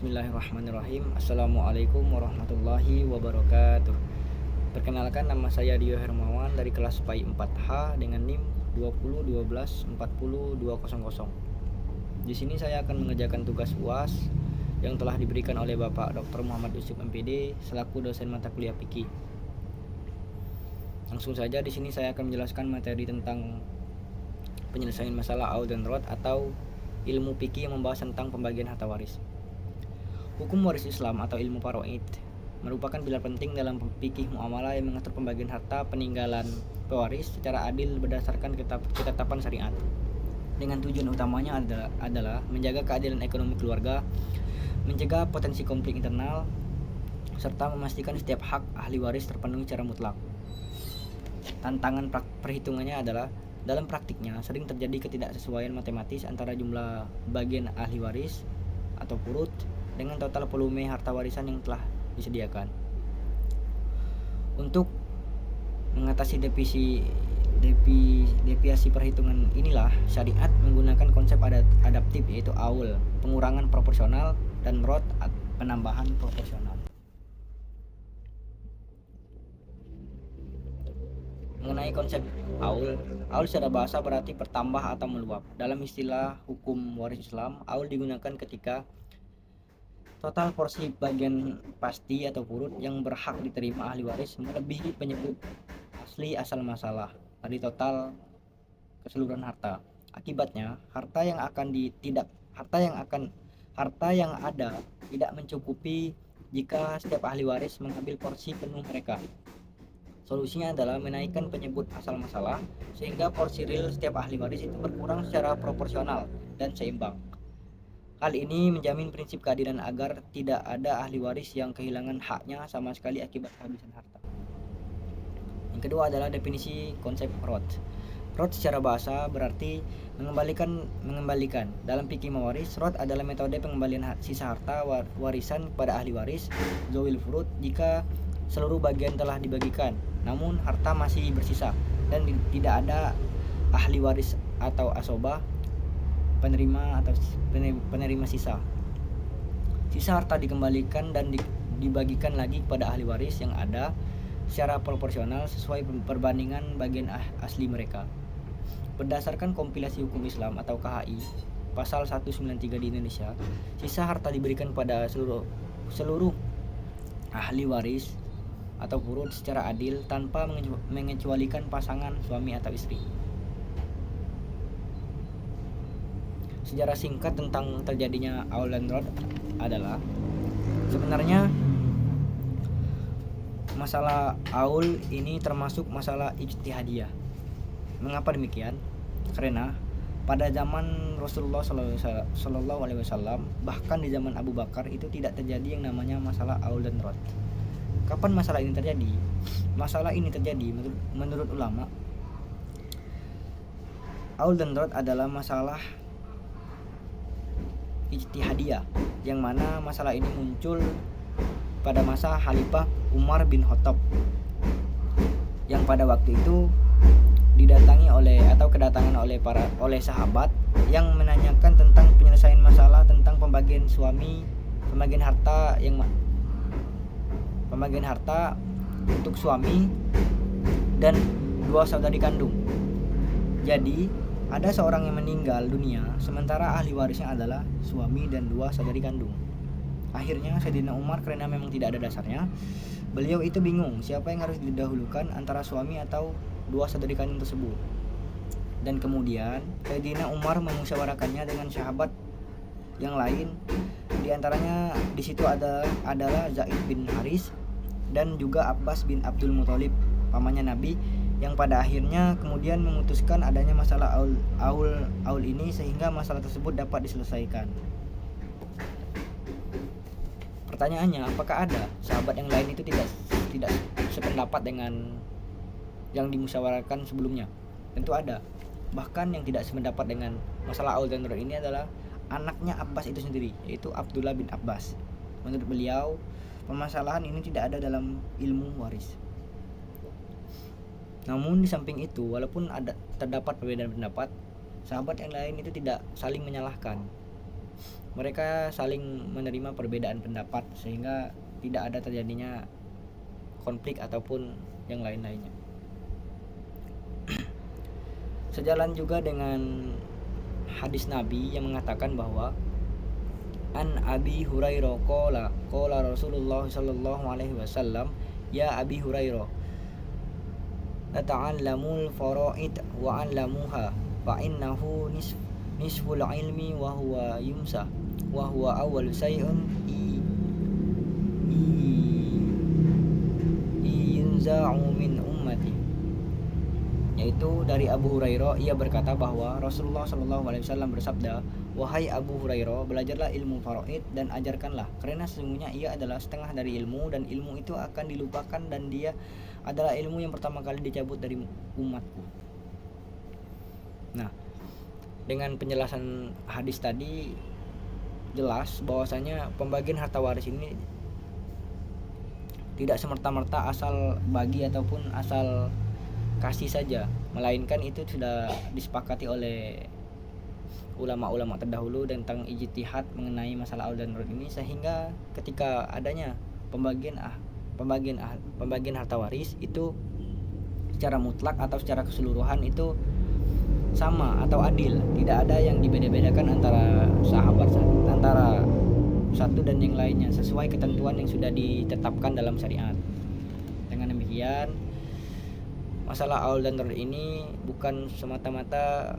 Bismillahirrahmanirrahim. Assalamualaikum warahmatullahi wabarakatuh. Perkenalkan, nama saya Dio Hermawan dari kelas PAI 4H dengan NIM 2012400200. Di sini saya akan mengerjakan tugas UAS yang telah diberikan oleh Bapak Dr. Muhammad Yusuf MPD selaku dosen mata kuliah fikih. Langsung saja, di sini saya akan menjelaskan materi tentang penyelesaian masalah aul dan rod atau ilmu fikih yang membahas tentang pembagian harta waris. Hukum waris Islam atau ilmu faraid merupakan pilar penting dalam fikih muamalah yang mengatur pembagian harta peninggalan pewaris secara adil berdasarkan ketetapan syariat. Dengan tujuan utamanya adalah menjaga keadilan ekonomi keluarga, mencegah potensi konflik internal, serta memastikan setiap hak ahli waris terpenuhi secara mutlak. Tantangan perhitungannya adalah dalam praktiknya sering terjadi ketidaksesuaian matematis antara jumlah bagian ahli waris atau furud dengan total volume harta warisan yang telah disediakan. Untuk mengatasi deviasi perhitungan inilah syariat menggunakan konsep adaptif, yaitu aul, pengurangan proporsional, dan rod, penambahan proporsional. Mengenai konsep aul secara bahasa berarti bertambah atau meluap. Dalam istilah hukum waris Islam, aul digunakan ketika total porsi bagian pasti atau furud yang berhak diterima ahli waris melebihi penyebut asli asal masalah dari total keseluruhan harta. Akibatnya, harta yang ada tidak mencukupi jika setiap ahli waris mengambil porsi penuh mereka. Solusinya adalah menaikkan penyebut asal masalah sehingga porsi real setiap ahli waris itu berkurang secara proporsional dan seimbang. Hal ini menjamin prinsip keadilan agar tidak ada ahli waris yang kehilangan haknya sama sekali akibat kehabisan harta. Yang kedua adalah definisi konsep rod. Rod secara bahasa berarti mengembalikan. Dalam fikih mawaris, rod adalah metode pengembalian sisa harta warisan kepada ahli waris zawil furud jika seluruh bagian telah dibagikan, namun harta masih bersisa dan tidak ada ahli waris atau asobah penerima sisa. Sisa harta dikembalikan dan dibagikan lagi kepada ahli waris yang ada secara proporsional sesuai perbandingan bagian asli mereka. Berdasarkan kompilasi hukum Islam atau KHI pasal 193 di Indonesia, sisa harta diberikan pada seluruh ahli waris atau furud secara adil tanpa mengecualikan pasangan suami atau istri. Sejarah singkat tentang terjadinya aul dan rod adalah sebenarnya masalah aul ini termasuk masalah ijtihadiyah. Mengapa demikian? Karena pada zaman Rasulullah Shallallahu Alaihi Wasallam, bahkan di zaman Abu Bakar itu tidak terjadi yang namanya masalah aul dan rod. Kapan masalah ini terjadi? Masalah ini terjadi menurut ulama. Aul dan rod adalah masalah ijtihadiyah, yang mana masalah ini muncul pada masa Khalifah Umar bin Khattab, yang pada waktu itu kedatangan oleh sahabat yang menanyakan tentang penyelesaian masalah tentang pembagian harta untuk suami dan dua saudari kandung. Jadi ada seorang yang meninggal dunia sementara ahli warisnya adalah suami dan dua saudari kandung. Akhirnya Sayyidina Umar, karena memang tidak ada dasarnya, beliau itu bingung siapa yang harus didahulukan antara suami atau dua saudari kandung tersebut. Dan kemudian Sayyidina Umar memusyawarahkannya dengan sahabat yang lain. Di antaranya di situ adalah Zaid bin Haris dan juga Abbas bin Abdul Muthalib, pamannya Nabi, yang pada akhirnya kemudian memutuskan adanya masalah aul ini sehingga masalah tersebut dapat diselesaikan. Pertanyaannya, apakah ada sahabat yang lain itu tidak sependapat dengan yang dimusyawarahkan sebelumnya? Tentu ada. Bahkan yang tidak sependapat dengan masalah aul dan rod ini adalah anaknya Abbas itu sendiri, yaitu Abdullah bin Abbas. Menurut beliau, permasalahan ini tidak ada dalam ilmu waris. Namun di samping itu, walaupun terdapat perbedaan pendapat, sahabat yang lain itu tidak saling menyalahkan. mereka saling menerima perbedaan pendapat sehingga tidak ada terjadinya konflik ataupun yang lain-lainnya. Sejalan juga dengan hadis Nabi yang mengatakan bahwa an Abi Hurairah qala Rasulullah sallallahu alaihi wasallam, ya Abi Hurairah, ta'allamul faraid wa 'allamuha fa innahu nisful ilmi wa huwa yumsa wa huwa awwal shay'un yunza'u min ummati. Yaitu dari Abu Hurairah, ia berkata bahwa Rasulullah SAW bersabda, wahai Abu Hurairah, belajarlah ilmu faraid dan ajarkanlah, karena sesungguhnya ia adalah setengah dari ilmu dan ilmu itu akan dilupakan dan dia adalah ilmu yang pertama kali dicabut dari umatku. Nah, dengan penjelasan hadis tadi jelas bahwasanya pembagian harta waris ini tidak semerta-merta asal bagi ataupun asal kasih saja, melainkan itu sudah disepakati oleh ulama-ulama terdahulu tentang ijtihad mengenai masalah aul dan rod ini, sehingga ketika adanya pembagian harta waris itu secara mutlak atau secara keseluruhan itu sama atau adil, tidak ada yang dibeda-bedakan antara sahabat antara satu dan yang lainnya sesuai ketentuan yang sudah ditetapkan dalam syariat. Dengan demikian, masalah aul dan rod ini bukan semata-mata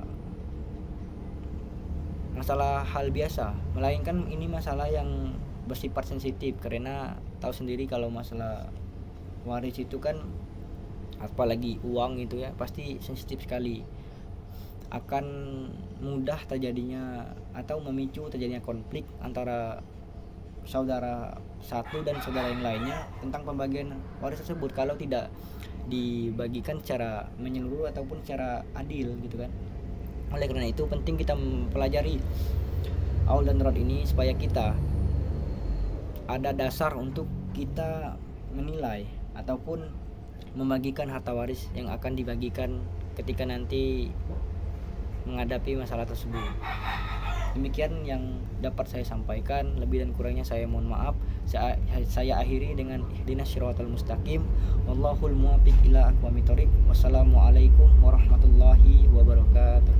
masalah hal biasa, melainkan ini masalah yang bersifat sensitif, karena tahu sendiri kalau masalah waris itu kan, apalagi uang itu ya, pasti sensitif sekali, akan mudah terjadinya atau memicu terjadinya konflik antara saudara satu dan saudara yang lainnya tentang pembagian waris tersebut kalau tidak dibagikan secara menyeluruh ataupun secara adil gitu kan. Oleh karena itu penting kita mempelajari aul dan rod ini supaya kita ada dasar untuk kita menilai ataupun membagikan harta waris yang akan dibagikan ketika nanti menghadapi masalah tersebut. Demikian yang dapat saya sampaikan, lebih dan kurangnya saya mohon maaf. Saya akhiri dengan ihdinas siratal mustaqim, wallahul muwaffiq ila aqwamit thoriq. Wassalamualaikum warahmatullahi wabarakatuh.